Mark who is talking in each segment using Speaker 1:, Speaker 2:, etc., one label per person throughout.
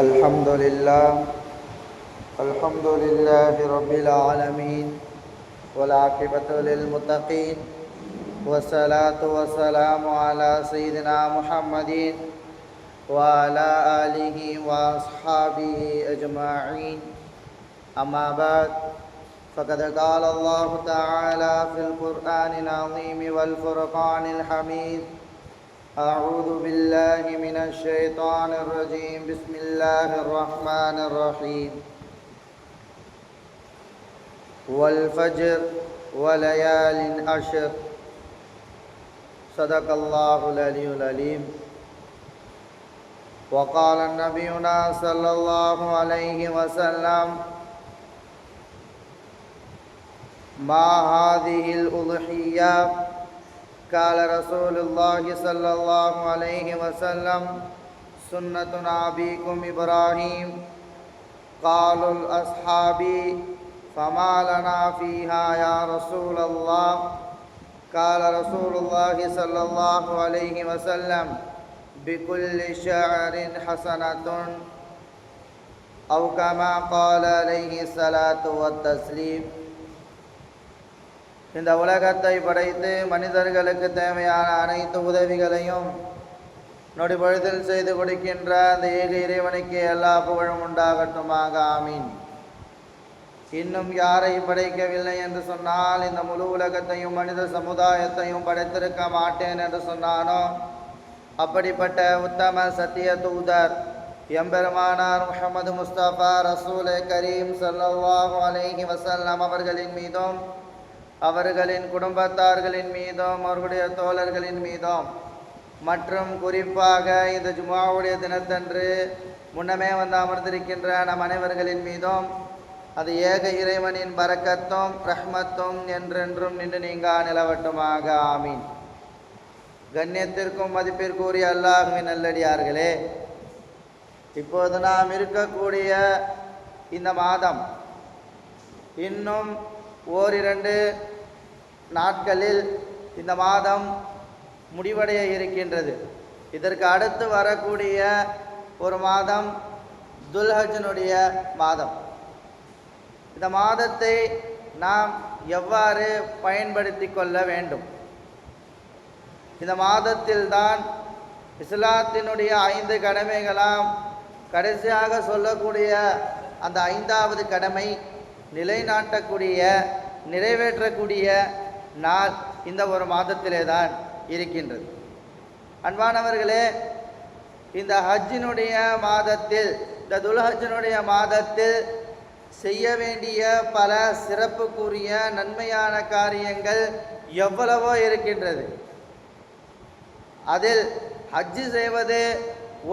Speaker 1: الحمد لله الحمد لله رب العالمين والعاقبة للمتقين والصلاة والسلام على سيدنا محمد وعلى آله وأصحابه أجمعين. أما بعد، فقد قال الله تعالى في القرآن العظيم والفرقان الحميد: أعوذ بالله من الشيطان الرجيم. بسم الله الرحمن الرحيم. والفجر وليال عشر. صدق الله العلي العليم. وقال نبينا صلى الله عليه وسلم: ما هذه الأضحية؟ قال رسول الله صلى الله عليه وسلم: سنة أبيكم إبراهيم. قالوا الأصحاب: فما لنا فيها يا رسول الله؟ قال رسول الله صلى الله عليه وسلم: بكل شعر حسنة، أو كما قال عليه الصلاة والتسليم. இந்த உலகத்தை படைத்து மனிதர்களுக்கு தேவையான அனைத்து உதவிகளையும் நொடிபொழுதில் செய்து கொடுக்கின்ற அந்த ஏக இறைவனுக்கு எல்லா புகழும் உண்டாகட்டுமாக. ஆமீன். இன்னும் யாரை படைக்கவில்லை என்று சொன்னால் இந்த முழு உலகத்தையும் மனித சமுதாயத்தையும் படைத்திருக்க மாட்டேன் என்று சொன்னானோ அப்படிப்பட்ட உத்தம சத்திய தூதர் எம்பெருமானார் முஹம்மது முஸ்தபா ரசூலே கரீம் ஸல்லல்லாஹு அலைஹி வஸல்லம் அவர்களின் மீதும் அவர்களின் குடும்பத்தார்களின் மீதும் அவர்களுடைய தோழர்களின் மீதும் மற்றும் குறிப்பாக இந்த ஜுமாவுடைய தினத்தன்று முன்னமே வந்து அமர்ந்திருக்கின்ற நம் அனைவர்களின் மீதும் அது ஏக இறைவனின் பரக்கத்தும் ரஹ்மத்தும் என்றென்றும் நின்று நீங்கா நிலவட்டுமாக. ஆமீன். கண்ணியத்திற்கும் மதிப்பிற்குரிய அல்லாஹ்வின் நல்லடியார்களே, இப்போது நாம் இருக்கக்கூடிய இந்த மாதம் இன்னும் ஓரிரண்டு நாட்களில் இந்த மாதம் முடிவடைய இருக்கின்றது. இதற்கு அடுத்து வரக்கூடிய ஒரு மாதம் துல்ஹஜ்னுடைய மாதம். இந்த மாதத்தை நாம் எவ்வாறு பயன்படுத்தி கொள்ள வேண்டும்? இந்த மாதத்தில்தான் இஸ்லாத்தினுடைய 5 கடமைகளாம் கடைசியாக சொல்லக்கூடிய அந்த 5வது கடமை நிலைநாட்டக்கூடிய நிறைவேற்றக்கூடிய நாள் இந்த ஒரு மாதத்திலே தான் இருக்கின்றது. அன்பானவர்களே, இந்த ஹஜ்ஜினுடைய மாதத்தில், இந்த துல்ஹஜ்னுடைய மாதத்தில் செய்ய வேண்டிய பல சிறப்புக்குரிய நன்மையான காரியங்கள் எவ்வளவோ இருக்கின்றது. அதில் ஹஜ்ஜு செய்வது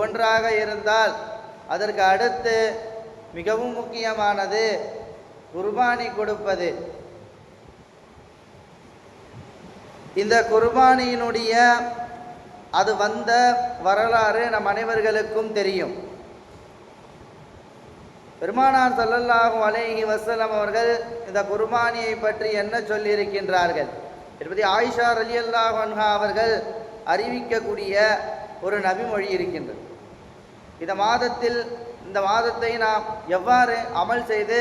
Speaker 1: ஒன்றாக இருந்தால் அதற்கு அடுத்து மிகவும் முக்கியமானது குர்பானி கொடுப்பது. இந்த குர்பானியினுடைய அது வந்த வரலாறு நம் அனைவர்களுக்கும் தெரியும். பெருமானார் ஸல்லல்லாஹு அலைஹி வஸல்லம் அவர்கள் இந்த குர்பானியை பற்றி என்ன சொல்லியிருக்கின்றார்கள் என்பதை ஆயிஷா ரலியல்லாஹு அன்ஹா அவர்கள் அறிவிக்கக்கூடிய ஒரு நபிமொழி இருக்கின்றது. இந்த மாதத்தை நாம் எவ்வாறு அமல் செய்து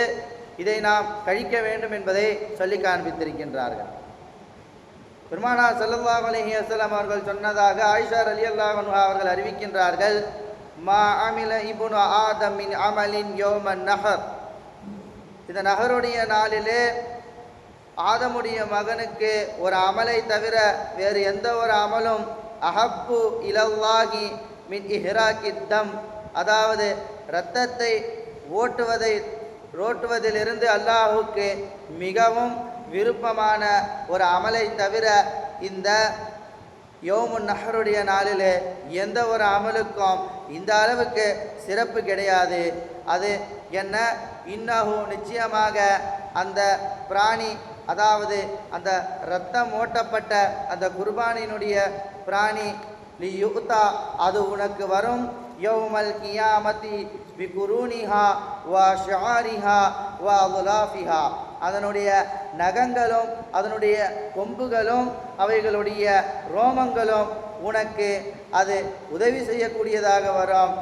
Speaker 1: இதை நாம் கழிக்க வேண்டும் என்பதை சொல்லி காண்பித்திருக்கின்றார்கள். பெருமானார் ஸல்லல்லாஹு அலைஹி வஸல்லம் அவர்கள் சொன்னதாக ஆயிஷா ரலியல்லாஹு அன்ஹா அவர்கள் அறிவிக்கின்றார்கள்: மா அமில இப்னு ஆதம் மின் அமலின் யௌமன் நஹர். இந்த நஹருடைய நாளிலே ஆதமுடைய மகனுக்கு ஒரு அமலை தவிர வேறு எந்த ஒரு அமலும் அஹப்பு இலல்லாஹி மின் இஹ்ராகி தம், அதாவது இரத்தத்தை ஓட்டுவதிலிருந்து அல்லாஹுக்கு மிகவும் விருப்பமான ஒரு அமலை தவிர இந்த யௌமுன் நஹருடைய நாளிலே எந்த ஒரு அமலுக்கும் இந்த அளவுக்கு சிறப்பு கிடையாது. அது என்ன? இன்னஹு, நிச்சயமாக அந்த பிராணி, அதாவது அந்த இரத்தம் ஓட்டப்பட்ட அந்த குர்பானினுடைய பிராணி, லியுக்தா, அது உனக்கு வரும் யௌமல் கியாமத்தி பிகுரூனிஹா வா ஷஆரிஹா வா அதுலாஃபிஹா. அதனுடைய நகங்களும் அதனுடைய கொம்புகளும் அவைகளுடைய ரோமங்களும் உனக்கு அது உதவி செய்யக்கூடியதாக வரும்.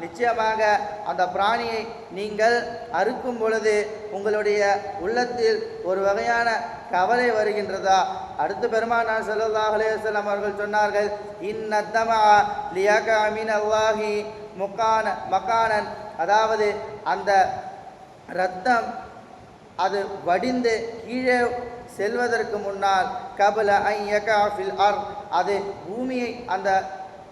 Speaker 1: நிச்சயமாக அந்த பிராணியை நீங்கள் அறுக்கும் பொழுது உங்களுடைய உள்ளத்தில் ஒரு வகையான கவலை வருகின்றதா? அடுத்து பெருமானார் ஸல்லல்லாஹு அலைஹி வஸல்லம் அவர்கள் சொன்னார்கள், இன்னத்தமா லியகா மினல்லாஹி மகானன், அதாவது அந்த இரத்தம் அது வடிந்து கீழே செல்வதற்கு முன்னால் கபல ஐயகாஃபில் அர், அது பூமியை அந்த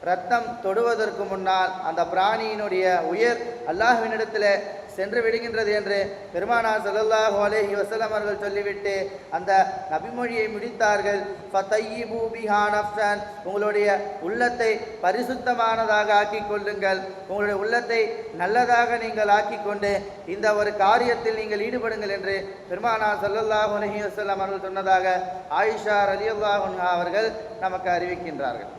Speaker 1: இரத்தம் தொடுவதற்கு முன்னால் அந்த பிராணியினுடைய உயிர் அல்லாஹ்வினிடத்தில் சென்று விடுகின்றது என்று பெருமானார் ஸல்லல்லாஹு அலைஹி வஸல்லம் அவர்கள் சொல்லிவிட்டு அந்த நபிமொழியை முடித்தார்கள். ஃபதையிபு பிஹா நஃப்ஸன், உங்களுடைய உள்ளத்தை பரிசுத்தமானதாக ஆக்கிக் கொள்ளுங்கள், உங்களுடைய உள்ளத்தை நல்லதாக நீங்கள் ஆக்கிக்கொண்டு இந்த ஒரு காரியத்தில் நீங்கள் ஈடுபடுங்கள் என்று பெருமானார் ஸல்லல்லாஹு அலைஹி வஸல்லம் அவர்கள் சொன்னதாக ஆயிஷா ரலியல்லாஹு அன்ஹா அவர்கள் நமக்கு அறிவிக்கின்றார்கள்.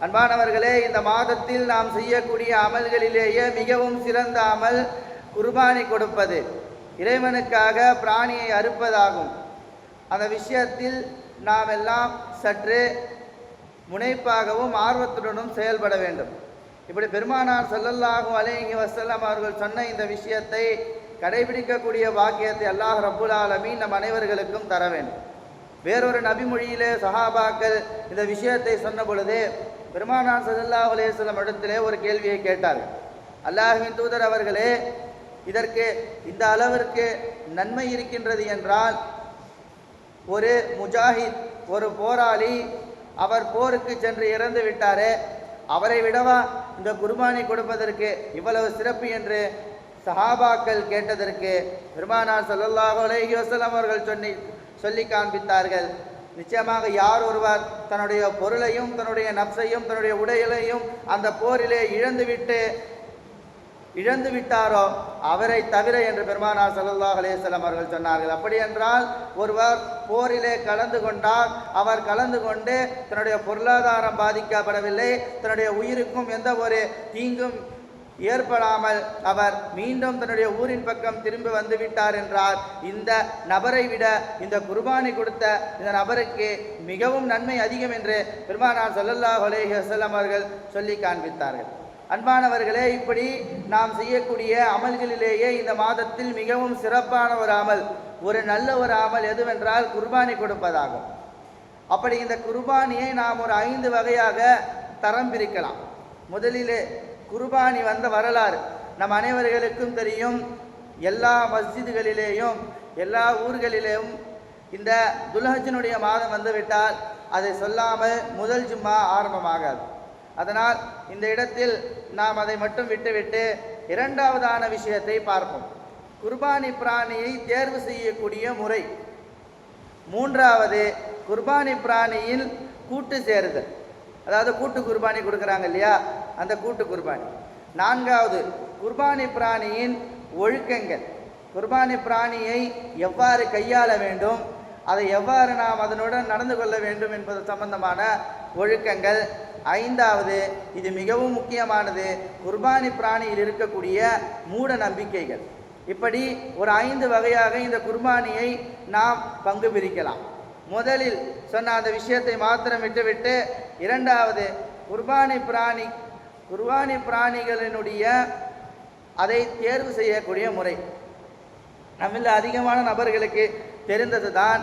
Speaker 1: அன்பானவர்களே, இந்த மாதத்தில் நாம் செய்யக்கூடிய அமல்களிலேயே மிகவும் சிறந்த அமல் குர்பானி கொடுப்பது, இறைவனுக்காக பிராணியை அறுப்பதாகும். அந்த விஷயத்தில் நாம் எல்லாம் சற்று முனைப்பாகவும் ஆர்வத்துடனும் செயல்பட வேண்டும். இப்படி பெருமானார் ஸல்லல்லாஹு அலைஹி வஸல்லம் அவர்கள் சொன்ன இந்த விஷயத்தை கடைபிடிக்கக்கூடிய பாக்கியத்தை அல்லாஹ் ரப்புல் ஆலமீன் நம் அனைவர்களுக்கும் தர வேண்டும். வேறொரு நபிமொழியிலே சஹாபாக்கள் இந்த விஷயத்தை சொன்ன பொழுது பெருமானார் ஸல்லல்லாஹு அலைஹி வஸல்லம் இடத்திலே ஒரு கேள்வியை கேட்டார்கள். அல்லாஹ்வின் தூதர் அவர்களே, இதற்கு இந்த அளவிற்கு நன்மை இருக்கின்றது என்றால், ஒரு முஜாஹித், ஒரு போராளி, அவர் போருக்கு சென்று இறந்து விட்டாரே, அவரை விடவா இந்த குர்பானி கொடுப்பதற்கு இவ்வளவு சிறப்பு என்று சஹாபாக்கள் கேட்டதற்கு பெருமானார் ஸல்லல்லாஹு அலைஹி வஸல்லம் அவர்கள் சொல்லி காண்பித்தார்கள். நிச்சயமாக யார் ஒருவர் தன்னுடைய பொருளையும் தன்னுடைய நப்சையும் தன்னுடைய உடையலையும் அந்த போரிலே இழந்து விட்டாரோ அவரை தவிர என்று பெருமானார் ஸல்லல்லாஹு அலைஹி வஸல்லம் அவர்கள் சொன்னார்கள். அப்படி என்றால் ஒருவர் போரிலே கலந்து கொண்டால் அவர் கலந்து கொண்டு தன்னுடைய பொருளாதாரம் பாதிக்கப்படவில்லை, தன்னுடைய உயிருக்கும் எந்த ஒரு தீங்கும் ஏற்படாமல் அவர் மீண்டும் தன்னுடைய ஊரின் பக்கம் திரும்பி வந்து விட்டார் என்றால் இந்த நபரை விட இந்த குர்பானி கொடுத்த இந்த நபருக்கு மிகவும் நன்மை அதிகம் என்று பெருமானார் ஸல்லல்லாஹு அலைஹி வஸல்லம் அவர்கள் சொல்லி காண்பித்தார்கள். அன்பானவர்களே, இப்படி நாம் செய்யக்கூடிய அமல்களிலேயே இந்த மாதத்தில் மிகவும் சிறப்பான ஒரு அமல், ஒரு நல்ல ஒரு அமல் எதுவென்றால் குர்பானி கொடுப்பதாகும். அப்படி இந்த குர்பானியை நாம் ஒரு 5 வகையாக தரம் பிரிக்கலாம். முதலிலே குர்பானி வந்த வரலாறு நம் அனைவர்களுக்கும் தெரியும். எல்லா மஸ்ஜிதுகளிலேயும் எல்லா ஊர்களிலேயும் இந்த துல்ஹஜ்ஜினுடைய மாதம் வந்துவிட்டால் அதை சொல்லாமல் முதல் ஜும்மா ஆரம்பமாகாது. அதனால் இந்த இடத்தில் நாம் அதை மட்டும் விட்டுவிட்டு இரண்டாவதான விஷயத்தை பார்ப்போம். குர்பானி பிராணியை தேர்வு செய்யக்கூடிய முறை. மூன்றாவது, குர்பானி பிராணியில் கூட்டு சேருதல், அதாவது கூட்டு குர்பானி கொடுக்குறாங்க இல்லையா, அந்த கூட்டு குர்பானி. நான்காவது, குர்பானி பிராணியின் ஒழுக்கங்கள், குர்பானி பிராணியை எவ்வாறு கையாள வேண்டும், அதை எவ்வாறு நாம் அதனுடன் நடந்து கொள்ள வேண்டும் என்பது சம்பந்தமான ஒழுக்கங்கள். ஐந்தாவது, இது மிகவும் முக்கியமானது, குர்பானி பிராணியில் இருக்கக்கூடிய மூட நம்பிக்கைகள். இப்படி ஒரு 5 வகையாக இந்த குர்பானியை நாம் பங்கு பிரிக்கலாம். முதலில் சொன்ன அந்த விஷயத்தை மாத்திரம் விட்டுவிட்டு இரண்டாவது குர்பானி பிராணிகளினுடைய அதை தேர்வு செய்யக்கூடிய முறை. நம்மில் அதிகமான நபர்களுக்கு தெரிந்தது தான்,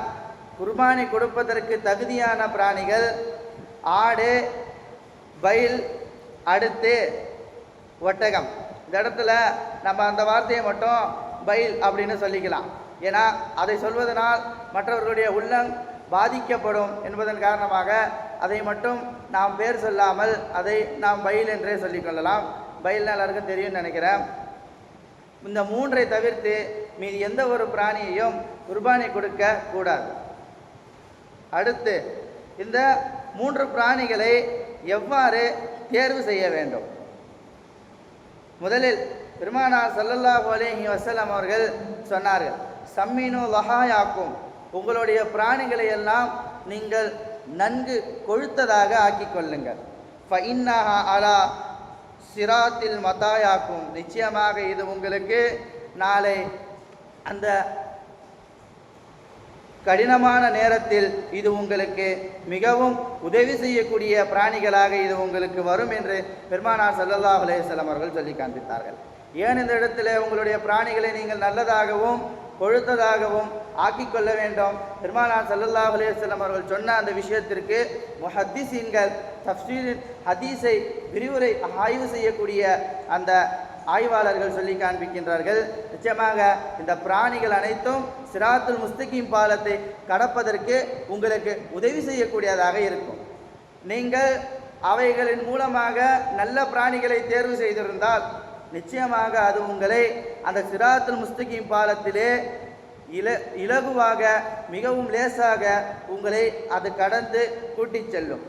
Speaker 1: குர்பானி கொடுப்பதற்கு தகுதியான பிராணிகள் ஆடு, பயில், அடுத்து ஒட்டகம். இந்த இடத்துல நம்ம அந்த வார்த்தையை மட்டும் பயில் அப்படின்னு சொல்லிக்கலாம். ஏன்னா அதை சொல்வதனால் மற்றவர்களுடைய உள்ளம் பாதிக்கப்படும் என்பதன் காரணமாக அதை மட்டும் நாம் பேர் சொல்லாமல் அதை நாம் பயில் என்றே சொல்லிக்கொள்ளலாம். பயில்னா எல்லாருக்கும் தெரியும்னு நினைக்கிறேன். இந்த 3ஐ தவிர்த்து மீதி எந்த ஒரு பிராணியையும் குர்பானி கொடுக்க கூடாது. அடுத்து, இந்த 3 பிராணிகளை எவ்வாறு தேர்வு செய்ய வேண்டும்? முதலில் பெருமானார் ஸல்லல்லாஹு அலைஹி வஸல்லம் அவர்கள் சொன்னார்கள், சம்மினு லஹாயாக்கும், உங்களுடைய பிராணிகளை எல்லாம் நீங்கள் நன்கு கொழுத்ததாக ஆக்கிக் கொள்ளுங்கள். ஃபஇன்னஹா அலா சிராத்தில் மதாயாக்கும், நிச்சயமாக இது உங்களுக்கு நாளை அந்த கடினமான நேரத்தில் இது உங்களுக்கு மிகவும் உதவி செய்யக்கூடிய பிராணிகளாக இது உங்களுக்கு வரும் என்று பெருமானார் ஸல்லல்லாஹு அலைஹி வஸல்லம் அவர்கள் சொல்லி காண்பித்தார்கள். ஏன் இந்த இடத்துல உங்களுடைய பிராணிகளை நீங்கள் நல்லதாகவும் கொழுத்ததாகவும் ஆக்கிக்கொள்ள வேண்டும்? பெருமானார் ஸல்லல்லாஹு அலைஹி வஸல்லம் அவர்கள் சொன்ன அந்த விஷயத்திற்கு முஹத்திஸீன்கள் தஃப்சீர் ஹதீஸை விரிவுரை ஆய்வு செய்யக்கூடிய அந்த ஆய்வாளர்கள் சொல்லி காண்பிக்கின்றார்கள். நிச்சயமாக இந்த பிராணிகள் அனைத்தும் சிராத்துல் முஸ்தகீம் பாலத்தை கடப்பதற்கு உங்களுக்கு உதவி செய்யக்கூடியதாக இருக்கும். நீங்கள் அவைகளின் மூலமாக நல்ல பிராணிகளை தேர்வு செய்திருந்தால் நிச்சயமாக அது உங்களை அந்த சிராத்துல் முஸ்தகீம் பாலத்திலே இலகுவாக மிகவும் லேசாக உங்களை அது கடந்து கூட்டிச் செல்லும்.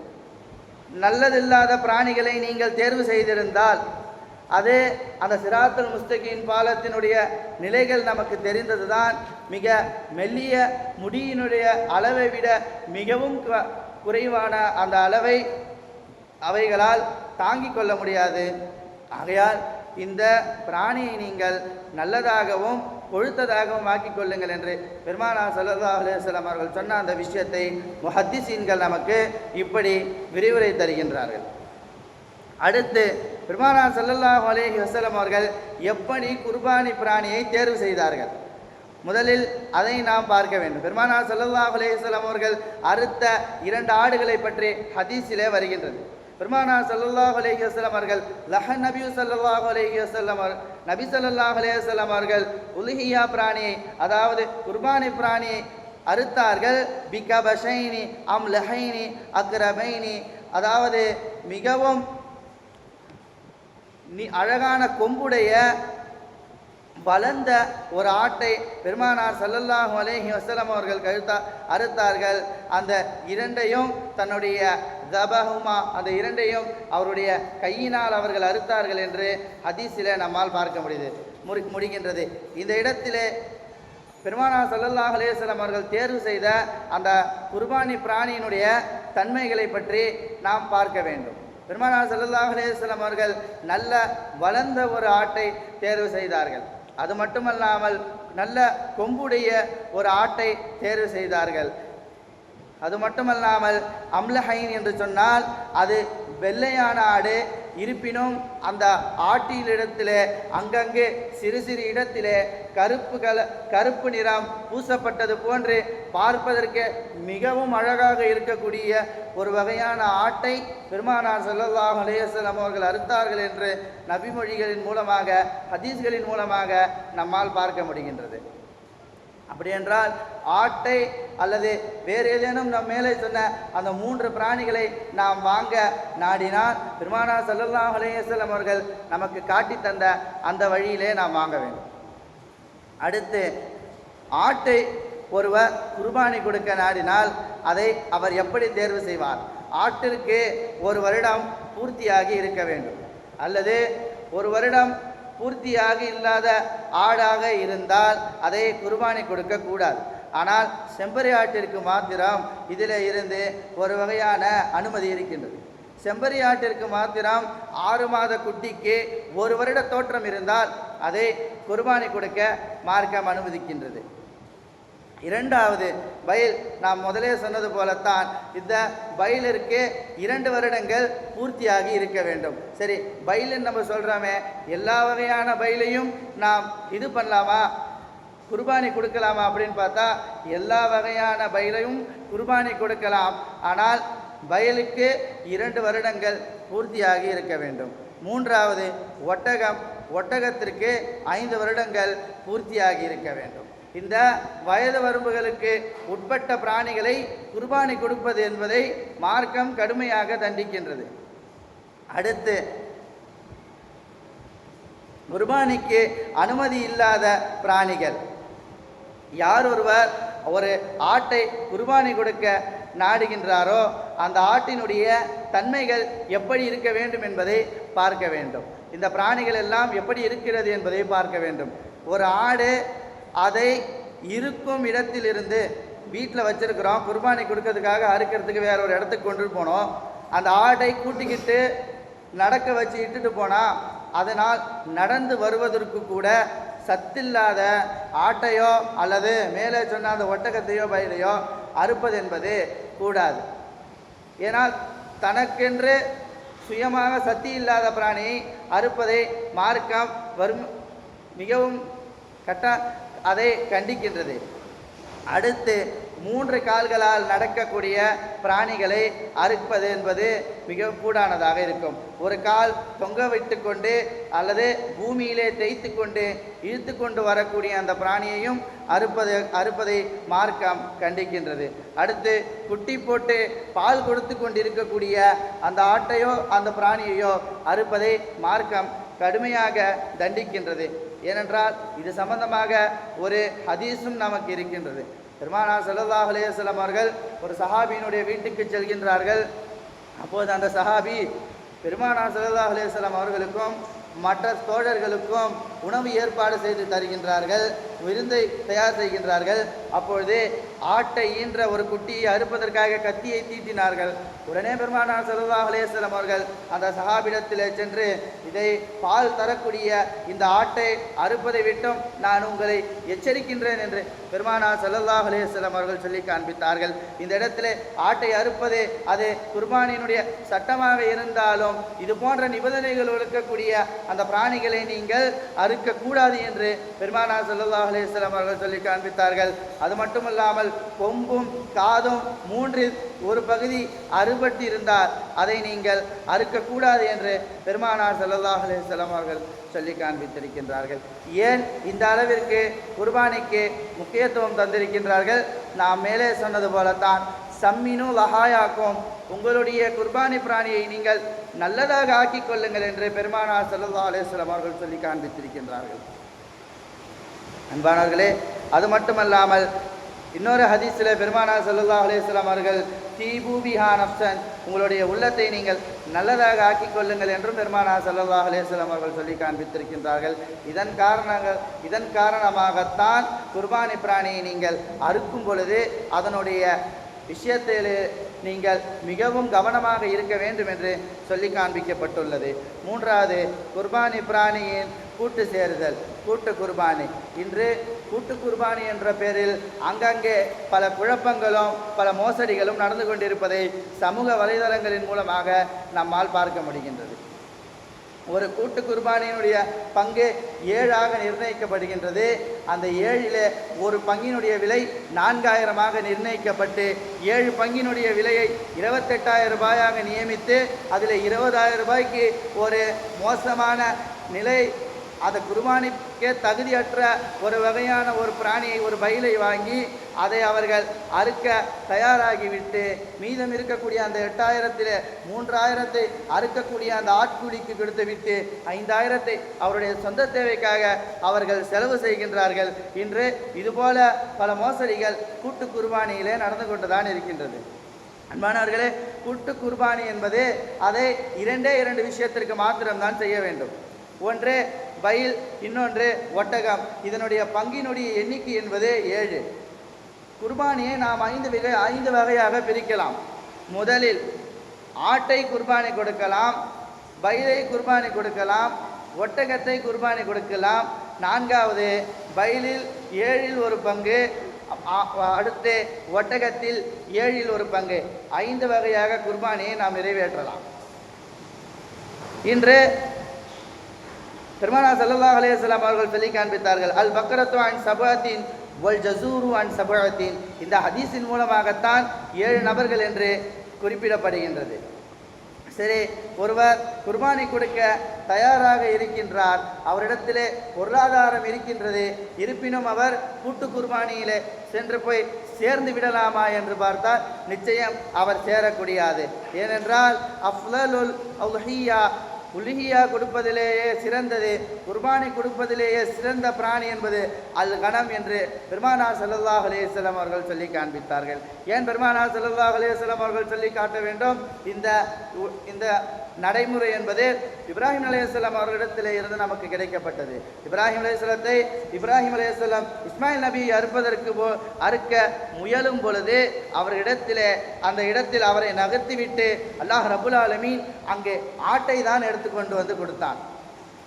Speaker 1: நல்லதில்லாத பிராணிகளை நீங்கள் தேர்வு செய்திருந்தால் அது அந்த சிராத்துல் முஸ்தகீம் பாலத்தினுடைய நிலைகள் நமக்கு தெரிந்தது தான். மிக மெல்லிய முடியினுடைய அளவை விட மிகவும் குறைவான அந்த அளவை அவைகளால் தாங்கிக் கொள்ள முடியாது. ஆகையால் இந்த பிராணியை நீங்கள் நல்லதாகவும் கொழுத்ததாகவும் ஆக்கிக் கொள்ளுங்கள் என்று பெருமானார் ஸல்லல்லாஹு அலைஹி வஸல்லம் அவர்கள் சொன்ன அந்த விஷயத்தை முஹத்திஸீன்கள் நமக்கு இப்படி விரிவுரை தருகின்றார்கள். அடுத்து பெருமானார் ஸல்லல்லாஹு அலைஹி வஸல்லம் அவர்கள் எப்படி குர்பானி பிராணியை தேர்வு செய்தார்கள்? முதலில் அதை நாம் பார்க்க வேண்டும். பெருமானார் ஸல்லல்லாஹு அலைஹி வஸல்லம் அவர்கள் அறுத்த 2 ஆடுகளை பற்றி ஹதீஸிலே வருகின்றது. பெருமானார் ஸல்லல்லாஹு அலைஹி வஸல்லம் அவர்கள் நபி ஸல்லல்லாஹு அலைஹி வஸல்லம் நபி ஸல்லல்லாஹு அலைஹி வஸல்லம் அவர்கள் உலுஹியா பிராணியை, அதாவது குர்பானி பிராணியை அறுத்தார்கள். பிகபஷைனி அம் லஹைனி அக்ரபைனி, அதாவது மிகவும் அழகான கொம்புடைய வளர்ந்த ஒரு ஆட்டை பெருமானார் ஸல்லல்லாஹு அலைஹி வஸல்லம் அவர்கள் அறுத்தார்கள். அந்த 2ஐயும் தன்னுடைய தபஹுமா, அந்த 2ஐயும் அவருடைய கையினால் அவர்கள் அறுத்தார்கள் என்று ஹதீஸிலே நம்மால் பார்க்க முடிகின்றது. இந்த இடத்திலே பெருமானார் ஸல்லல்லாஹு அலைஹி வஸல்லம் அவர்கள் தேர்வு செய்த அந்த குர்பானி பிராணியினுடைய தன்மைகளை பற்றி நாம் பார்க்க வேண்டும். பெருமானார் ஸல்லல்லாஹு அலைஹி வஸல்லம் அவர்கள் நல்ல வளர்ந்த ஒரு ஆட்டை தேர்வு செய்தார்கள். அது மட்டுமல்லாமல் நல்ல கொம்புடைய ஒரு ஆட்டை தேர்வு செய்தார்கள். அது மட்டுமல்லாமல் அம்லஹைன் என்று சொன்னால் அது வெள்ளையான ஆடு. இருப்பினும் அந்த ஆட்டிலிடத்திலே அங்கங்கே சிறு சிறு இடத்திலே கருப்பு நிறம் பூசப்பட்டது போன்று பார்ப்பதற்கு மிகவும் அழகாக இருக்கக்கூடிய ஒரு வகையான ஆட்டை பெருமானார் ஸல்லல்லாஹு அலைஹி வஸல்லம் அவர்கள் அறுத்தார்கள் என்று நபிமொழிகளின் மூலமாக, ஹதீஸ்களின் மூலமாக நம்மால் பார்க்க முடிகின்றது. அப்படி என்றால் ஆட்டை அல்லது வேறு ஏதேனும் நம் மேலே சொன்ன அந்த 3 பிராணிகளை நாம் வாங்க நாடினால் பெருமானார் ஸல்லல்லாஹு அலைஹி வஸல்லம் அவர்கள் நமக்கு காட்டி தந்த அந்த வழியிலே நாம் வாங்க வேண்டும். அடுத்து ஆட்டை ஒருவர் குர்பானி கொடுக்க நாடினால் அதை அவர் எப்படி தேர்வு செய்வார்? ஆட்டிற்கு 1 வருடம் பூர்த்தியாகி இருக்க வேண்டும். அல்லது 1 வருடம் பூர்த்தியாக இல்லாத ஆடாக இருந்தால் அதை குர்பானி கொடுக்கக்கூடாது. ஆனால் செம்பரி ஆட்டிற்கு மாத்திரம் இதில் இருந்து ஒரு வகையான அனுமதி இருக்கின்றது. செம்பரி ஆட்டிற்கு மாத்திரம் 6 மாத குட்டிக்கு 1 வருட தோற்றம் இருந்தால் அதை குர்பானி கொடுக்க மார்க்கம் அனுமதிக்கின்றது. 2வது பயில், நாம் முதலே சொன்னது போலத்தான் இந்த பயிலிற்கு 2 வருடங்கள் பூர்த்தியாகி இருக்க வேண்டும். சரி, பயிலுன்னு நம்ம சொல்கிறோமே, எல்லா வகையான பயிலையும் நாம் இது பண்ணலாமா, குர்பானி கொடுக்கலாமா அப்படின்னு பார்த்தா எல்லா வகையான பயிலையும் குர்பானி கொடுக்கலாம். ஆனால் பயிலுக்கு 2 வருடங்கள் பூர்த்தியாகி இருக்க வேண்டும். 3வது ஒட்டகத்திற்கு 5 வருடங்கள் பூர்த்தியாகி இருக்க வேண்டும். இந்த வயது வரம்புகளுக்கு உட்பட்ட பிராணிகளை குர்பானி கொடுப்பது என்பதை மார்க்கம் கடுமையாக தண்டிக்கின்றது. அடுத்து குர்பானிக்கு அனுமதி இல்லாத பிராணிகள். யார் ஒருவர் ஒரு ஆட்டை குர்பானி கொடுக்க நாடுகின்றாரோ அந்த ஆட்டினுடைய தன்மைகள் எப்படி இருக்க வேண்டும் என்பதை பார்க்க வேண்டும். இந்த பிராணிகள் எல்லாம் எப்படி இருக்கிறது என்பதை பார்க்க வேண்டும். ஒரு ஆடு அதை இருக்கும் இடத்திலிருந்து வீட்டில் வச்சிருக்கிறோம், குர்பானி கொடுக்கறதுக்காக அறுக்கிறதுக்கு வேற ஒரு இடத்துக்கு கொண்டு போனோம். அந்த ஆட்டை கூட்டிக்கிட்டு நடக்க வச்சு இட்டுட்டு போனால் அதனால் நடந்து வருவதற்கு கூட சத்தில்லாத ஆட்டையோ அல்லது மேலே சொன்ன அந்த ஒட்டகத்தையோ பயிரையோ அறுப்பது என்பது கூடாது. ஏனால் தனக்கென்று சுயமாக சக்தி இல்லாத பிராணியை அறுப்பதை மார்க்கம் மிகவும் அதை கண்டிக்கின்றது. அடுத்து 3 கால்களால் நடக்கக்கூடிய பிராணிகளை அறுப்பது என்பது மிக கூடானதாக இருக்கும். ஒரு கால் தொங்க வைத்து கொண்டு அல்லது பூமியிலே தேய்த்து கொண்டு இழுத்து கொண்டு வரக்கூடிய அந்த பிராணியையும் அறுப்பதை மார்க்கம் கண்டிக்கின்றது. அடுத்து குட்டி போட்டு பால் கொடுத்து கொண்டு இருக்கக்கூடிய அந்த ஆட்டையோ அந்த பிராணியையோ அறுப்பதை மார்க்கம் கடுமையாக தண்டிக்கின்றது. ஏனென்றால் இது சம்பந்தமாக ஒரு ஹதீஸும் நமக்கு இருக்கின்றது. பெருமானார் ஸல்லல்லாஹு அலைஹி வஸல்லம் அவர்கள் ஒரு சஹாபியினுடைய வீட்டுக்கு செல்கின்றார்கள். அப்போது அந்த சஹாபி பெருமானார் ஸல்லல்லாஹு அலைஹி வஸல்லம் அவர்களுக்கும் மற்ற தோழர்களுக்கும் உணவு ஏற்பாடு செய்து தருகின்றார்கள், விருந்தை தயார் செய்கின்றார்கள். அப்பொழுது ஆட்டை ஈன்ற ஒரு குட்டியை அறுப்பதற்காக கத்தியை தீட்டினார்கள். உடனே பெருமானார் ஸல்லல்லாஹு அலைஹி வஸல்லம் அவர்கள் அந்த சஹாபியிடத்திலே சென்று, இதை பால் தரக்கூடிய இந்த ஆட்டை அறுப்பதை விட்டும் நான் உங்களை எச்சரிக்கின்றேன் என்று பெருமானார் ஸல்லல்லாஹு அலைஹி வஸல்லம் அவர்கள் சொல்லி காண்பித்தார்கள். இந்த இடத்திலே ஆட்டை அறுப்பது அது குர்பானியினுடைய சட்டமாக இருந்தாலும் இது போன்ற நிபந்தனைகள் இருக்கக்கூடிய அந்த பிராணிகளை நீங்கள் அறுக்கக்கூடாது என்று பெருமானார் ஸல்லல்லாஹு அலைஹி வஸல்லம் அவர்கள் சொல்லி காண்பித்தார்கள். அது மட்டுமல்லாமல் கொம்பும் காதும் 3 ஒரு பகுதி அறுபட்டு இருந்தால் அதை நீங்கள் அறுக்கக்கூடாது என்று பெருமானார் ஸல்லல்லாஹு அலைஹி வஸல்லம் அவர்கள் சொல்லி காண்பித்திருக்கின்றார்கள். ஏன் இந்த அளவிற்கு குர்பானிக்கு முக்கியத்துவம் தந்திருக்கின்றார்கள்? நாம் மேலே சொன்னது போலத்தான், சம்மினு லஹாயாக்கும், உங்களுடைய குர்பானி பிராணியை நீங்கள் நல்லதாக ஆக்கிக் கொள்ளுங்கள் என்று பெருமானார் ஸல்லல்லாஹு அலைஹி வஸல்லம் அவர்கள் சொல்லி காண்பித்திருக்கின்றார்கள். அன்பானவர்களே, அது மட்டுமல்லாமல் இன்னொரு ஹதீஸில் பெருமானார் ஸல்லல்லாஹு அலைஹி வஸல்லம் அவர்கள் தீபு பிஹா நஃப்ஸன், உங்களுடைய உள்ளத்தை நீங்கள் நல்லதாக ஆக்கிக் கொள்ளுங்கள் என்றும் பெருமானார் ஸல்லல்லாஹு அலைஹி வஸல்லம் அவர்கள் சொல்லி காண்பித்திருக்கின்றார்கள். இதன் காரணமாகத்தான் குர்பானி பிராணியை நீங்கள் அறுக்கும் பொழுது அதனுடைய விஷயத்தில் நீங்கள் மிகவும் கவனமாக இருக்க வேண்டும் என்று சொல்லி காண்பிக்கப்பட்டுள்ளது. 3வது, குர்பானி பிராணியின் கூட்டு சேருதல், கூட்டு குர்பானி. இன்று கூட்டு குர்பானி என்ற பெயரில் அங்கங்கே பல குழப்பங்களும் பல மோசடிகளும் நடந்து கொண்டிருப்பதை சமூக வலைதளங்களின் மூலமாக நம்மால் பார்க்க முடிகின்றது. ஒரு கூட்டு குர்பானியினுடைய பங்கு 7ஆக நிர்ணயிக்கப்படுகின்றது. அந்த 7ல் ஒரு பங்கினுடைய விலை 4000ஆக நிர்ணயிக்கப்பட்டு 7 பங்கினுடைய விலையை 28,000 ரூபாயாக நியமித்து அதில் 20,000 ரூபாய்க்கு ஒரு மோசமான நிலை, அந்த குர்பானிக்கே தகுதியற்ற ஒரு வகையான ஒரு பிராணியை, ஒரு பயிலை வாங்கி அதை அவர்கள் அறுக்க தயாராகிவிட்டு மீதம் இருக்கக்கூடிய அந்த 8,000ல் 3,000 அறுக்கக்கூடிய அந்த ஆட்கூலிக்கு கொடுத்து விட்டு 5,000 அவருடைய சொந்த தேவைக்காக அவர்கள் செலவு செய்கின்றார்கள். இன்று இதுபோல பல மோசடிகள் கூட்டு குர்பானியிலே நடந்து கொண்டுதான் இருக்கின்றது. அன்பானவர்களே, கூட்டு குர்பானி என்பது அதை 2 விஷயத்திற்கு மாத்திரம்தான் செய்ய வேண்டும். ஒன்று பயில், இன்னொன்று ஒட்டகம். இதனுடைய பங்கினுடைய எண்ணிக்கை என்பது 7. குர்பானியை நாம் 5 வகையாக பிரிக்கலாம். முதலில் ஆட்டை குர்பானி கொடுக்கலாம், பயிலை குர்பானி கொடுக்கலாம், ஒட்டகத்தை குர்பானி கொடுக்கலாம். 4வது பயிலில் 7ல் ஒரு பங்கு, அடுத்து ஒட்டகத்தில் 7ல் ஒரு பங்கு. 5 வகையாக குர்பானியை நாம் நிறைவேற்றலாம். இன்று பெருமானார் ஸல்லல்லாஹு அலைஹி வஸல்லம் அவர்கள் சொல்லி காண்பித்தார்கள், அல் பக்ரத்து அன் சபஅத்தின் வல் ஜஸூரு அன் சபஅத்தின். இந்த ஹதீஸின் மூலமாகத்தான் 7 நபர்கள் என்று குறிப்பிடப்படுகின்றது. சரி, ஒருவர் குர்பானி கொடுக்க தயாராக இருக்கின்றார், அவரிடத்திலே பொருளாதாரம் இருக்கின்றது, இருப்பினும் அவர் கூட்டு குர்பானியிலே சென்று போய் சேர்ந்து விடலாமா என்று பார்த்தால் நிச்சயம் அவர் சேரக்கூடியாது. ஏனென்றால் அஃலலுல் உலுஹியா கொடுப்பதிலேயே சிறந்தது, குர்பானி கொடுப்பதிலேயே சிறந்த பிராணி என்பது அல் கனம் என்று பெருமானார் ஸல்லல்லாஹு அலைஹி வஸல்லம் அவர்கள் சொல்லி காண்பித்தார்கள். ஏன் பெருமானார் ஸல்லல்லாஹு அலைஹி வஸல்லம் அவர்கள் சொல்லி காட்ட வேண்டும்? இந்த நடைமுறை என்பது இப்ராஹிம் அலைஹிஸ்ஸலாம் அவர்களிடத்திலே இருந்து நமக்கு கிடைக்கப்பட்டது. இப்ராஹிம் அலைஹிஸ்ஸலாம் இஸ்மாயில் நபியை அறுக்க முயலும் பொழுது அவரிடத்திலே அந்த இடத்தில் அவரை நகர்த்திவிட்டு அல்லாஹ் ரப்புல் ஆலமீன் அங்கே ஆட்டை தான் எடுத்துக்கொண்டு வந்து கொடுத்தான்.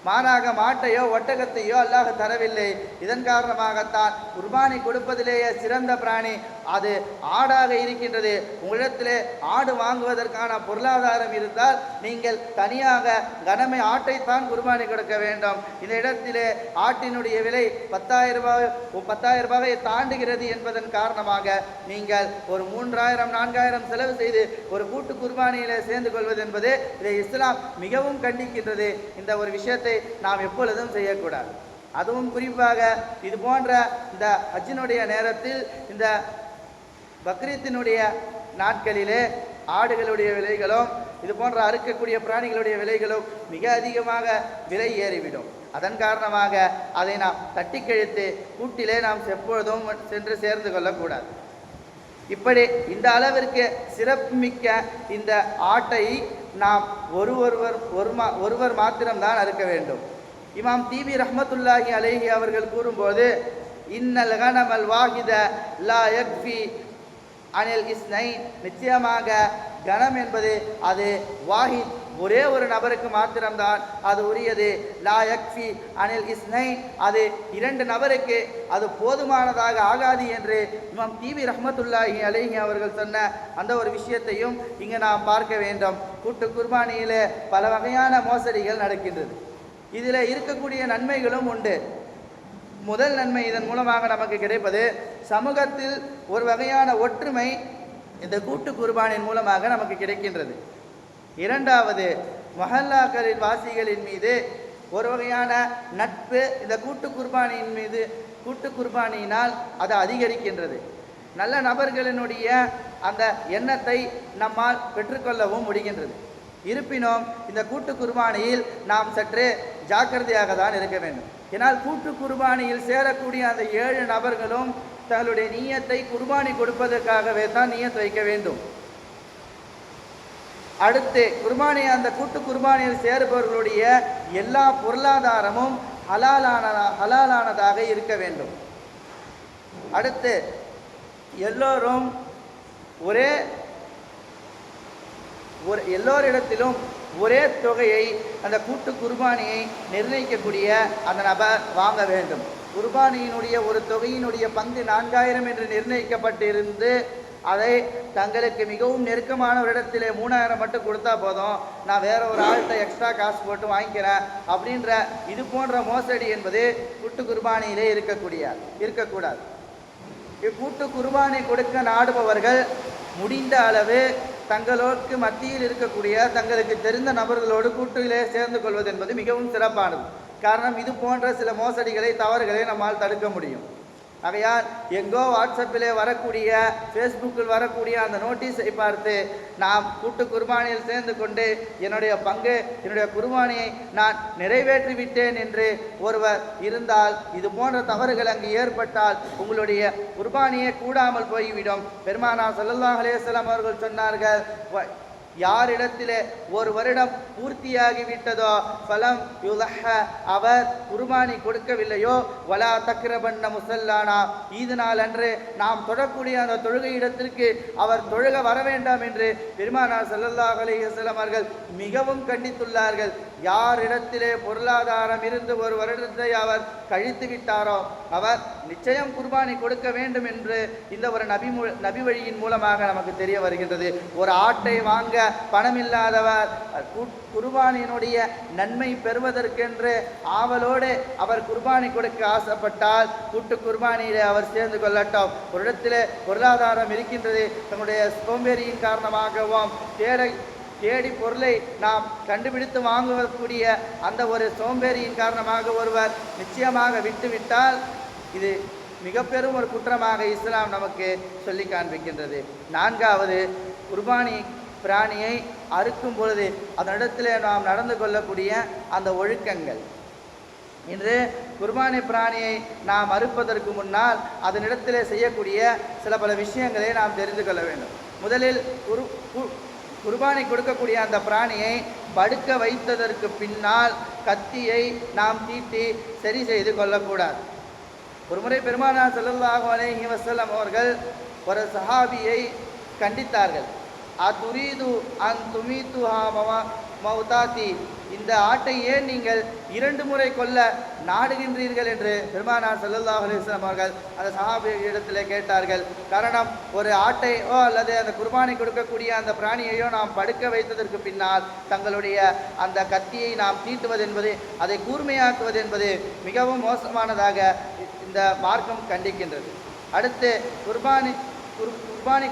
Speaker 1: மாறாக மாட்டையோ ஒட்டகத்தையோ அல்லாஹ் தரவில்லை. இதன் காரணமாகத்தான் குர்பானி கொடுப்பதிலேயே சிறந்த பிராணி அது ஆடாக இருக்கின்றது. உங்களிடத்திலே ஆடு வாங்குவதற்கான பொருளாதாரம் இருந்தால் நீங்கள் தனியாக கனமை ஆட்டைத்தான் குர்பானி கொடுக்க வேண்டும். இந்த இடத்திலே ஆட்டினுடைய விலை 10,000 ரூபாயை தாண்டுகிறது என்பதன் காரணமாக நீங்கள் ஒரு 3,000 4,000 செலவு செய்து ஒரு கூட்டு குர்பானியிலே சேர்ந்து கொள்வது என்பது இதை இஸ்லாம் மிகவும் கண்டிக்கின்றது. இந்த ஒரு விஷயத்தை நாம் எப்பொழுதும் செய்யக்கூடாது. அதுவும் குறிப்பாக இது போன்ற இந்த ஹஜ்ஜினுடைய நேரத்தில், இந்த பக்ரீத்தினுடைய நாட்களிலே ஆடுகளுடைய விலைகளும் இது போன்ற அறுக்கக்கூடிய பிராணிகளுடைய விலைகளும் மிக அதிகமாக விலை ஏறிவிடும். அதன் காரணமாக அதை நாம் தட்டி கழித்து கூட்டிலே நாம் எப்பொழுதும் சென்று சேர்ந்து கொள்ளக்கூடாது. இப்படி இந்த அளவிற்கு சிறப்புமிக்க இந்த ஆட்டை நாம் ஒருவர் மாத்திரம்தான் அறுக்க வேண்டும். இமாம் தீபி ரஹ்மத்துல்லாஹி அலைஹி அவர்கள் கூறும்போது, இன்னல் கனமல் வாஹித லா யக்ஃபி அனில் இஸ்னைன், நிச்சயமாக கனம் என்பது அது வாஹித் ஒரே ஒரு நபருக்கு மாத்திரம்தான் அது உரியது. லா யக்ஃபி அனில் இஸ்னைன், அது 2 நபருக்கு அது போதுமானதாக ஆகாது என்று இமாம் தீபி ரஹ்மத்துல்லாஹி அலைஹி அவர்கள் சொன்ன அந்த ஒரு விஷயத்தையும் இங்கு நாம் பார்க்க வேண்டும். கூட்டு குர்பானியிலே பல வகையான மோசடிகள் நடக்கின்றது. இதில் இருக்கக்கூடிய நன்மைகளும் உண்டு. முதல் நன்மை இதன் மூலமாக நமக்கு கிடைப்பது, சமூகத்தில் ஒரு வகையான ஒற்றுமை இந்த கூட்டு குர்பானின் மூலமாக நமக்கு கிடைக்கின்றது. இரண்டாவது, மஹல்லாக்களின் வாசிகளின் மீது ஒரு வகையான நட்பு இந்த கூட்டு குர்பானியினால் அது அதிகரிக்கின்றது. நல்ல நபர்களினுடைய அந்த எண்ணத்தை நம்மால் பெற்றுக்கொள்ளவும் முடிகின்றது. இருப்பினும் இந்த கூட்டு குர்பானியில் நாம் சற்று ஜாக்கிரதையாக தான் இருக்க வேண்டும். ஏனால் கூட்டு குர்பானியில் சேரக்கூடிய அந்த 7 நபர்களும் தங்களுடைய நீயத்தை குர்பானி கொடுப்பதற்காகவே தான் நீயத் வைக்க வேண்டும். அடுத்து அந்த கூட்டு குர்பானியில் சேருபவர்களுடைய எல்லா பொருளாதாரமும் ஹலாலானதாக இருக்க வேண்டும். அடுத்து எல்லோரும் எல்லோரிடத்திலும் ஒரே தொகையை அந்த கூட்டு குர்பானியை நிர்ணயிக்கக்கூடிய அந்த நபர் வாங்க வேண்டும். குர்பானியினுடைய ஒரு தொகையினுடைய பங்கு 4,000 என்று நிர்ணயிக்கப்பட்டிருந்து அதை தங்களுக்கு மிகவும் நெருக்கமான ஒரு இடத்திலே 3,000 மட்டும் கொடுத்தா போதும், நான் வேற ஒரு ஆள்கிட்ட எக்ஸ்ட்ரா காசு போட்டு வாங்கிக்கிறேன் அப்படின்ற இது போன்ற மோசடி என்பது கூட்டு குர்பானியிலே இருக்கக்கூடாது. இக்கூட்டு குர்பானி கொடுக்க நாடுபவர்கள் முடிந்த அளவு தங்களுக்கு மத்தியில் இருக்கக்கூடிய தங்களுக்கு தெரிந்த நபர்களோடு கூட்டிலே சேர்ந்து கொள்வது என்பது மிகவும் சிறப்பானது. காரணம், இது போன்ற சில மோசடிகளை தவறுகளை நம்மால் தடுக்க முடியும். ஆகையால் எங்கோ வாட்ஸ்அப்பிலே வரக்கூடிய, ஃபேஸ்புக்கில் வரக்கூடிய அந்த நோட்டீஸை பார்த்து நாம் கூட்டு குர்பானியில் சேர்ந்து கொண்டு என்னுடைய குர்பானியை நான் நிறைவேற்றி விட்டேன் என்று ஒருவர் இருந்தால், இது போன்ற தவறுகள் அங்கு ஏற்பட்டால் உங்களுடைய குர்பானியே கூடாமல் போய்விடும். பெருமானார் ஸல்லல்லாஹு அலைஹி வஸல்லம் அவர்கள் சொன்னார்கள், யாரிடத்திலே ஒரு வருடம் பூர்த்தியாகிவிட்டதோ ஃபலம் யுலஹ, அவர் குர்பானி கொடுக்கவில்லையோ, வலா தக்ரபன்ன முசல்லானா, ஈது நாள் அன்று நாம் தொழக்கூடிய அந்த தொழுகை இடத்திற்கு அவர் தொழுக வர வேண்டாம் என்று பெருமானார் ஸல்லல்லாஹு அலைஹி வஸல்லம் அவர்கள் மிகவும் கண்டித்துள்ளார்கள். யாரிடத்திலே பொருளாதாரம் இருந்து ஒரு வருடத்தை அவர் கழித்து விட்டாரோ அவர் நிச்சயம் குர்பானி கொடுக்க வேண்டும் என்று இந்த ஒரு நபி வழியின் மூலமாக நமக்கு தெரிய வருகின்றது. ஒரு ஆட்டை வாங்க பணமில்லாதவர் குர்பானியினுடைய நன்மை பெறுவதற்கென்று ஆவலோடு அவர் குர்பானி கொடுக்க ஆசைப்பட்டால் கூட்டு குர்பானியிலே அவர் சேர்ந்து கொள்ளட்டும். ஒரு இடத்திலே பொருளாதாரம் இருக்கின்றது, தன்னுடைய சோம்பேறியின் காரணமாகவும் தேடி பொருளை நாம் கண்டுபிடித்து வாங்கக்கூடிய அந்த ஒரு சோம்பேறியின் காரணமாக ஒருவர் நிச்சயமாக விட்டுவிட்டால் இது மிக பெரும் ஒரு குற்றமாக இஸ்லாம் நமக்கு சொல்லி காண்பிக்கின்றது. நான்காவது, குர்பானி பிராணியை அறுக்கும் பொழுது அதனிடத்திலே நாம் நடந்து கொள்ளக்கூடிய அந்த ஒழுக்கங்கள். இன்று குர்பானி பிராணியை நாம் அறுப்பதற்கு முன்னால் அதனிடத்திலே செய்யக்கூடிய பல விஷயங்களை நாம் தெரிந்து கொள்ள வேண்டும். முதலில் குர்பானி கொடுக்கக்கூடிய அந்த பிராணியை படுக்க வைத்ததற்கு பின்னால் கத்தியை நாம் தீட்டி சரி செய்து கொள்ளக்கூடாது. ஒருமுறை பெருமானார் ஸல்லல்லாஹு அலைஹி வஸல்லம் அவர்கள் ஒரு சஹாபியை கண்டித்தார்கள். அதுரீது அன் துமீத்துஹா மௌதாத்தி, இந்த ஆட்டை ஏன் நீங்கள் 2 முறை கொல்ல நாடுகின்றீர்கள் என்று பெருமானார் ஸல்லல்லாஹு அலைஹி வஸல்லம் அவர்கள் அந்த சஹாபியிடத்திலே கேட்டார்கள். காரணம், ஒரு ஆட்டையோ அல்லது அந்த குர்பானை கொடுக்கக்கூடிய அந்த பிராணியையோ நாம் படுக்க வைத்ததற்கு பின்னால் தங்களுடைய அந்த கத்தியை நாம் தீட்டுவது என்பது, அதை கூர்மையாக்குவது என்பது மிகவும் மோசமானதாக இந்த மார்க்கம் கண்டிக்கின்றது. அடுத்து குர்பானி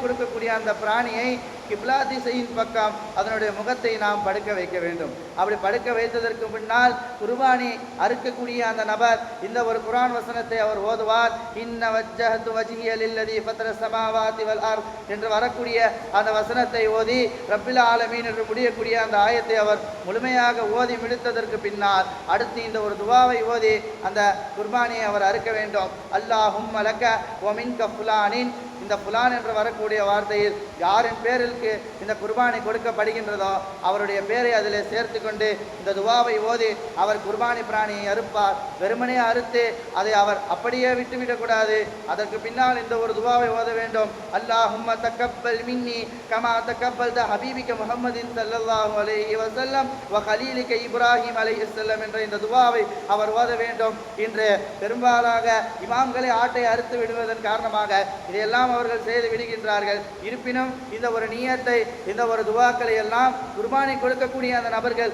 Speaker 1: கொடுக்கக்கூடிய அந்த பிராணியை கிப்லா திசையின் பக்கம் அதனுடைய முகத்தை நாம் படுக்க வைக்க வேண்டும். அப்படி படுக்க வைத்ததற்கு பின்னால் குர்பானி அறுக்கக்கூடிய அந்த நபர் இந்த ஒரு குர்ஆன் வசனத்தை அவர் ஓதுவார். இன்ன வஜ்ஜஹது வஜ்ஹிய லில்லதி ஃபத்தர ஸமாவாதி வல் அர்த் என்று வரக்கூடிய அந்த வசனத்தை ஓதி ரப்பில் ஆலமீன் என்று முடியக்கூடிய அந்த ஆயத்தை அவர் முழுமையாக ஓதி முடித்ததற்கு பின்னால் அடுத்து இந்த ஒரு துவாவை ஓதி அந்த குர்பானியை அவர் அறுக்க வேண்டும். அல்லாஹும்ம லக வ மின்க ஃபுலானின், இந்த புலான் என்று வரக்கூடிய வார்த்தையில் யாரின் பேருக்கு இந்த குர்பானி கொடுக்கப்படுகின்றதோ அவருடைய பேரை அதில் சேர்த்து கொண்டு இந்த துவாவை ஓதி அவர் குர்பானி பிராணியை அறுப்பார். வெறுமனே அறுத்து அதை அவர் அப்படியே விட்டுவிடக்கூடாது. அதற்கு பின்னால் இந்த ஒரு துவாவை ஓத வேண்டும். அல்லாஹும்ம தக்கப்பல் மின்னி கமா தக்கப்பல் த ஹபீபிக முஹம்மதின் ஸல்லல்லாஹு அலைஹி வஸல்லம் வ கலீலிக இப்ராஹிம் அலைஹிஸ்ஸலாம் என்ற இந்த துவாவை அவர் ஓத வேண்டும். இன்று பெரும்பாலாக இமாம்களை ஆட்டை அறுத்து விடுவதன் காரணமாக இதையெல்லாம் அவர்கள் செய்து விடுகின்றார்கள். இருப்பினும் இந்த ஒரு நியத்தை, இந்த ஒரு துவாக்களை எல்லாம் குர்பானை கொடுக்கக்கூடிய அந்த நபர்கள்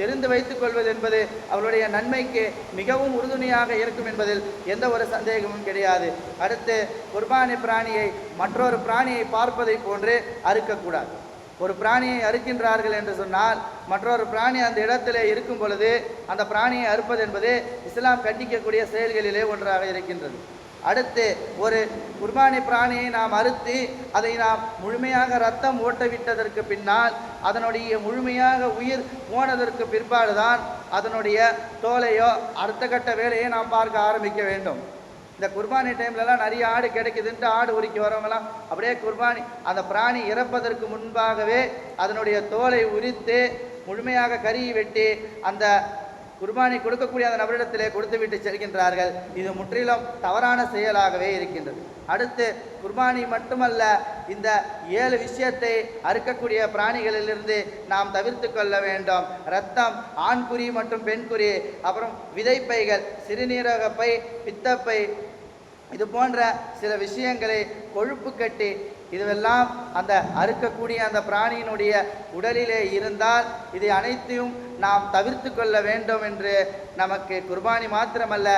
Speaker 1: தெரிந்து வைத்துக் கொள்வது என்பது அவருடைய நன்மைக்கு மிகவும் உறுதுணையாக இருக்கும் என்பதில் எந்த ஒரு சந்தேகமும் கிடையாது. அடுத்து, குர்பானி பிராணியை மற்றொரு பிராணியை பார்ப்பதை போன்று அறுக்கக்கூடாது. ஒரு பிராணியை அறுக்கின்றார்கள் என்று சொன்னால் மற்றொரு பிராணி அந்த இடத்திலே இருக்கும் பொழுது அந்த பிராணியை அறுப்பது என்பது இஸ்லாம் கண்டிக்கக்கூடிய செயல்களிலே ஒன்றாக இருக்கின்றது. அடுத்து, ஒரு குர்பானி பிராணியை நாம் அறுத்து அதை நாம் முழுமையாக ரத்தம் ஓட்டவிட்டதற்கு பின்னால் அதனுடைய முழுமையாக உயிர் போனதற்கு பிற்பாடுதான் அதனுடைய தோலையோ அடுத்த கட்ட வேலையை நாம் பார்க்க ஆரம்பிக்க வேண்டும். இந்த குர்பானி டைம்லலாம் நிறைய ஆடு கிடைக்குதுன்ட்டு ஆடு உரிக்க வரவங்களாம் அப்படியே குர்பானி அந்த பிராணி இறப்பதற்கு முன்பாகவே அதனுடைய தோலை உரித்து முழுமையாக கறி வெட்டி அந்த குர்பானி கொடுக்கக்கூடிய அந்த நபரிடத்திலே கொடுத்து விட்டு செல்கின்றார்கள். இது முற்றிலும் தவறான செயலாகவே இருக்கின்றது. அடுத்து, குர்பானி மட்டுமல்ல, இந்த 7 விஷயத்தை அறுக்கக்கூடிய பிராணிகளிலிருந்து நாம் தவிர்த்து கொள்ள வேண்டும். இரத்தம், ஆண்குறி மற்றும் பெண்குறி, அப்புறம் விதைப்பைகள், சிறுநீரகப்பை, பித்தப்பை, இது போன்ற சில விஷயங்களை, கொழுப்பு கட்டி, இதுவெல்லாம் அந்த அறுக்கக்கூடிய அந்த பிராணியினுடைய உடலிலே இருந்தால் இதை அனைத்தையும் நாம் தவிர்த்து கொள்ள வேண்டும் என்று நமக்கு குர்பானி மாத்திரமல்ல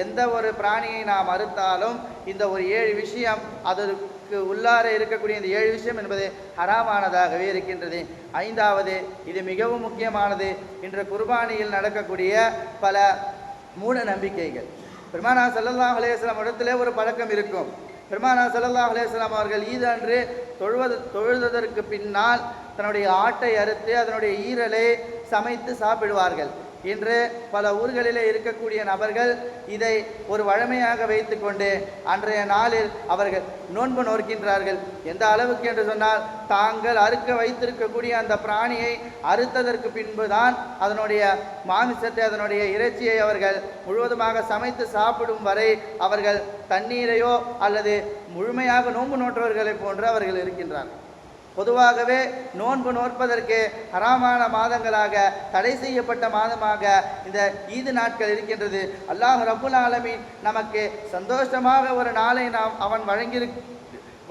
Speaker 1: எந்த ஒரு பிராணியை நாம் அறுத்தாலும் இந்த ஒரு 7 விஷயம், அதற்கு உள்ளார இருக்கக்கூடிய இந்த 7 விஷயம் என்பது ஹராமானதாகவே இருக்கின்றது. 5வது, இது மிகவும் முக்கியமானது, இன்று குர்பானியில் நடக்கக்கூடிய பல மூட நம்பிக்கைகள். பெருமானார் ஸல்லல்லாஹு அலைஹி வஸல்லம் இடத்திலே ஒரு பழக்கம் இருக்கும். பெருமானார் ஸல்லல்லாஹு அலைஹி வஸல்லம் அவர்கள் ஈத் அன்று தொழுவதற்கு பின்னால் தன்னுடைய ஆட்டை அறுத்து அதனுடைய ஈரலை சமைத்து சாப்பிடுவார்கள். இன்று பல ஊர்களிலே இருக்கக்கூடிய நபர்கள் இதை ஒரு வழமையாக வைத்து கொண்டு அன்றைய நாளில் அவர்கள் நோன்பு நோக்கின்றார்கள். எந்த அளவுக்கு என்று சொன்னால், தாங்கள் அறுக்க வைத்திருக்கக்கூடிய அந்த பிராணியை அறுத்ததற்கு பின்புதான் அதனுடைய மாமிசத்தை, அதனுடைய இறைச்சியை அவர்கள் முழுவதுமாக சமைத்து சாப்பிடும் வரை அவர்கள் தண்ணீரையோ அல்லது முழுமையாக நோன்பு நோற்றவர்களை போன்று அவர்கள் இருக்கின்றார்கள். பொதுவாகவே நோன்பு நோற்பதற்கு ஹராமான மாதங்களாக, தடை செய்யப்பட்ட மாதமாக இந்த ஈது நாட்கள் இருக்கின்றது. அல்லாஹ் ரப்புல் ஆலமீன் நமக்கு சந்தோஷமாக ஒரு நாளை அவன்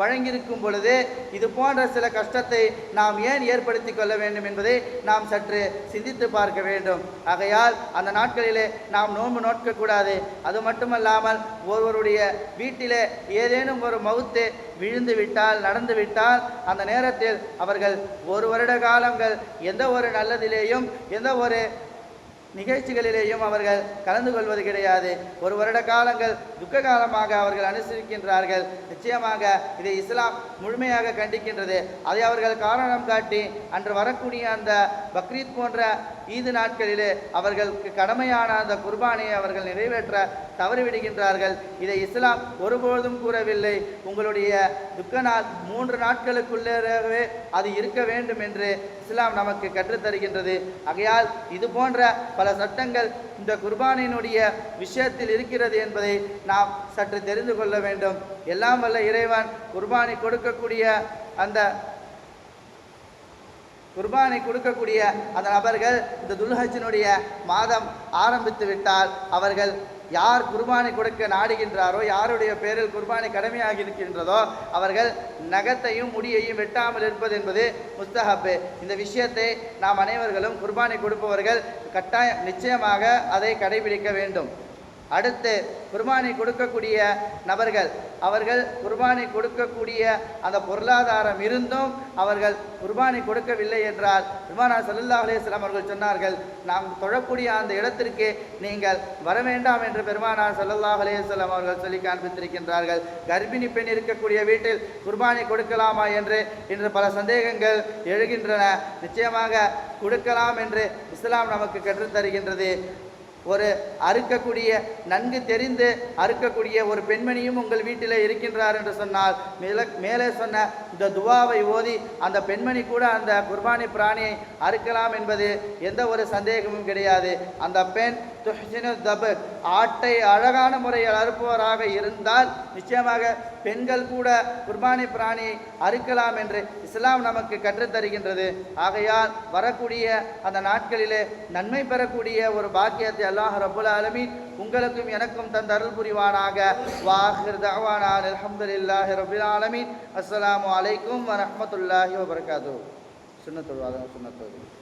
Speaker 1: வழங்கியிருக்கும் பொழுது இது போன்ற சில கஷ்டத்தை நாம் ஏன் ஏற்படுத்தி கொள்ள வேண்டும் என்பதை நாம் சற்று சிந்தித்து பார்க்க வேண்டும். ஆகையால் அந்த நாட்களிலே நாம் நோன்பு நோக்கக்கூடாது. அது மட்டுமல்லாமல் ஒருவருடைய வீட்டிலே ஏதேனும் ஒரு மவுத்து விழுந்து விட்டால், நடந்து விட்டால், அந்த நேரத்தில் அவர்கள் 1 வருட காலங்கள் எந்த ஒரு நல்லதிலேயும் எந்த ஒரு நிகழ்ச்சிகளிலேயும் அவர்கள் கலந்து கொள்வது கிடையாது. 1 வருட காலங்கள் துக்க காலமாக அவர்கள் அனுசரிக்கின்றார்கள். நிச்சயமாக இதை இஸ்லாம் முழுமையாக கண்டிக்கின்றது. அதை அவர்கள் காரணம் காட்டி அன்று வரக்கூடிய அந்த பக்ரீத் போன்ற ஈது நாட்களிலே அவர்களுக்கு கடமையான அந்த குர்பானியை அவர்கள் நிறைவேற்ற தவறிவிடுகின்றார்கள். இதை இஸ்லாம் ஒருபோதும் கூறவில்லை. உங்களுடைய துக்க நாள் 3 நாட்களுக்குள்ளேவே அது இருக்க வேண்டும் என்று இஸ்லாம் நமக்கு கற்றுத்தருகின்றது. ஆகையால் இது போன்ற பல சட்டங்கள் இந்த குர்பானியினுடைய விஷயத்தில் இருக்கிறது என்பதை நாம் சற்று தெரிந்து கொள்ள வேண்டும். எல்லாம் வல்ல இறைவன் குர்பானி கொடுக்கக்கூடிய அந்த குர்பானை கொடுக்கக்கூடிய அந்த நபர்கள் இந்த துல்ஹஜ்ஜினுடைய மாதம் ஆரம்பித்து விட்டால் அவர்கள் யார் குர்பானை கொடுக்க நாடுகின்றாரோ, யாருடைய பேரில் குர்பானை கடமையாகி இருக்கின்றதோ அவர்கள் நகத்தையும் முடியையும் வெட்டாமல் இருப்பது என்பது முஸ்தஹப். இந்த விஷயத்தை நாம் அனைவர்களும் குர்பானை கொடுப்பவர்கள் நிச்சயமாக அதை கடைபிடிக்க வேண்டும். அடுத்து குர்பானை கொடுக்கக்கூடிய நபர்கள் அவர்கள் குர்பானை கொடுக்கக்கூடிய அந்த பொருளாதாரம் இருந்தும் அவர்கள் குர்பானை கொடுக்கவில்லை என்றால் பெருமானார் ஸல்லல்லாஹு அலைஹி வஸல்லம் அவர்கள் சொன்னார்கள், நாம் தொழக்கூடிய அந்த இடத்திற்கு நீங்கள் வர வேண்டாம் என்று பெருமானார் ஸல்லல்லாஹு அலைஹி வஸல்லம் அவர்கள் சொல்லி காண்பித்திருக்கின்றார்கள். கர்ப்பிணி பெண் இருக்கக்கூடிய வீட்டில் குர்பானை கொடுக்கலாமா என்று இன்று பல சந்தேகங்கள் எழுகின்றன. நிச்சயமாக கொடுக்கலாம் என்று இஸ்லாம் நமக்கு கற்றுத்தருகின்றது. ஒரு அறுக்கக்கூடிய நன்கு தெரிந்து அறுக்கக்கூடிய ஒரு பெண்மணியும் உங்கள் வீட்டில் இருக்கின்றார் என்று சொன்னால் மேலே சொன்ன இந்த துவாவை ஓதி அந்த பெண்மணி கூட அந்த குர்பானி பிராணியை அறுக்கலாம் என்பது எந்த ஒரு சந்தேகமும் கிடையாது. அந்த பெண் துஹ்சினு தப் ஆட்டை அழகான முறையில் அறுப்பவராக இருந்தால் நிச்சயமாக பெண்கள் கூட குர்பானி பிராணியை அறுக்கலாம் என்று இஸ்லாம் நமக்கு கற்றுத்தருகின்றது. ஆகையால் வரக்கூடிய அந்த நாட்களிலே நன்மை பெறக்கூடிய ஒரு பாக்கியத்தை அல்லாஹ் ரப்புல் ஆலமீன் உங்களுக்கும் எனக்கும் தந்த அருள் புரிவானாக. வாஹிர் தஅவானா அல்ஹம்துலில்லாஹி ரப்பில் ஆலமீன். அஸ்ஸலாமு அலைக்கும் வரஹ்மத்துல்லாஹி வபரகாத்துஹு. சுன்னத்துல் வாதம் சுன்னத்துல்